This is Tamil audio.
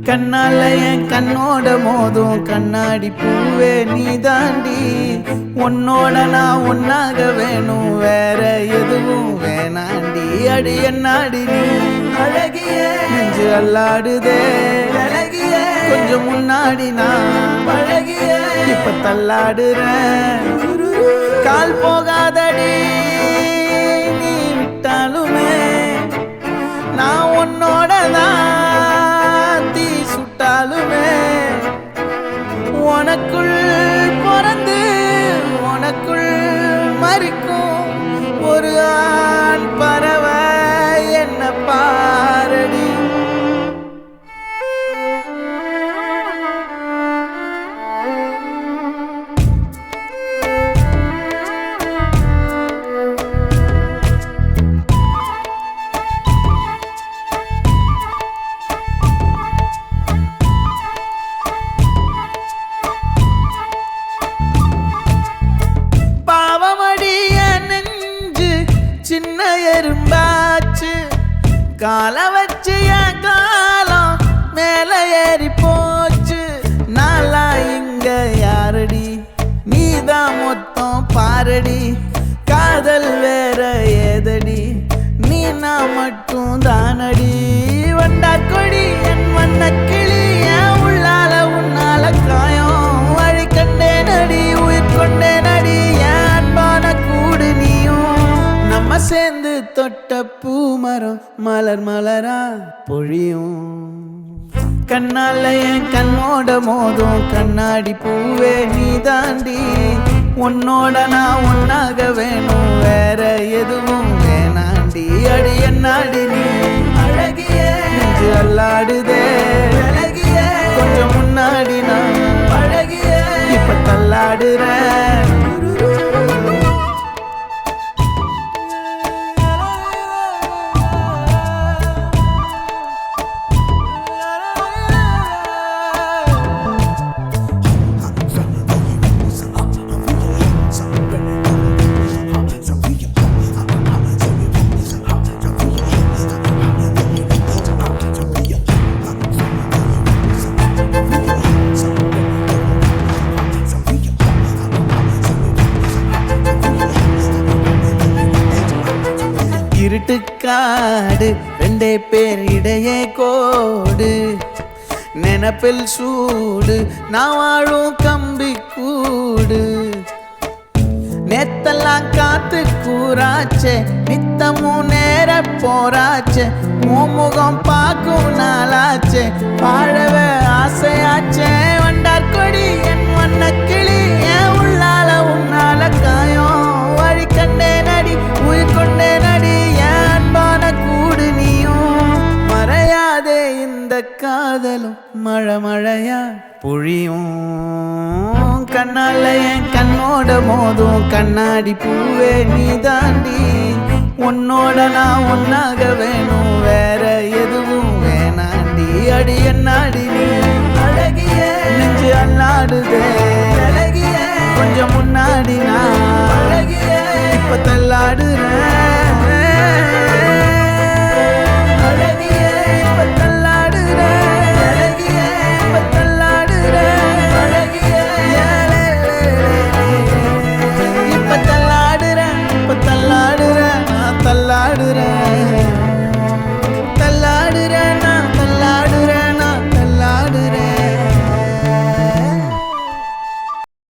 கண்ணால என் கண்ணோட மோதும் கண்ணாடி பூவே நீ தாண்டி, உன்னோட நான் ஒன்னாக வேணும் வேற எதுவும் வேணாண்டி. அடி என்னாடி நீ அழகிய நெஞ்சு அல்லாடுதே அழகிய, கொஞ்சம் முன்னாடி நான் அழகிய இப்ப தள்ளாடுறேன். கால் போகாதடி நீ விட்டாலுமே நான் உன்னோட தான் உனக்குள் பிறந்து உனக்குள் மறிக்கும் ஒரு ஆண் பறவை என்ன பாரடி. சின்ன எறும்பாச்சு கால வச்சு என் காலம் மேல ஏறி போச்சு. நாளா இங்க யாரடி நீதான் மொத்தம் பாரடி. காதல் வேற ஏதடி நீ நான் மட்டும் தானடி. வண்டா கொடி என் வண்ண கிளி என் உள்ளால உன்னால காயம் வழி கண்டே நடி உயிர் கொண்டே நடி. என் அன்பான கூடு நீயும் நம்ம சேர்ந்து தொட்ட பூமரம் மலர் மலரா பொழியும். கண்ணால என் கண்ணோட மோதும் கண்ணாடி பூவே நீ தாண்டி, உன்னோட நான் ஒன்னாக வேணும் வேற எதுவும் வேணாண்டி. அடி என்னாடி நீ அழகிய நெஞ்சு அல்லாடுதே அழகிய, கொஞ்சம் முன்னாடி நான் அழகிய இப்ப தள்ளாடுறேன். இருட்டுக்காடு ரெண்டே பேர் இடையே கோடு, நினப்பில் சூடு நான் வாழும் கம்பி கூடு. நேத்தெல்லாம் காத்து கூறாச்சே நித்தமும் நேர போராச்சே, முகம் பார்க்கும் நாளாச்சே வாழவே ஆசையாச்சே. வண்டார் கொடி என் வண்ண கிளி என் உள்ளால உன்னால காயம் வழி கண்டே நடி உயிர் கொண்டே நடி. என் அன்பான கூடு நீயும் மறையாதே இந்த காதலும் மழை மழையா பொழியும். கண்ணால என் கண்ணோட மோதும் கண்ணாடி பூவே நீ தாண்டி, உன்னோட நான் ஒன்னாக வேணும் வேற எதுவும் வேணாண்டி. அடி என்னாடி நீ அழகிய நெஞ்சு அல்லாடுதே அழகிய, கொஞ்சம்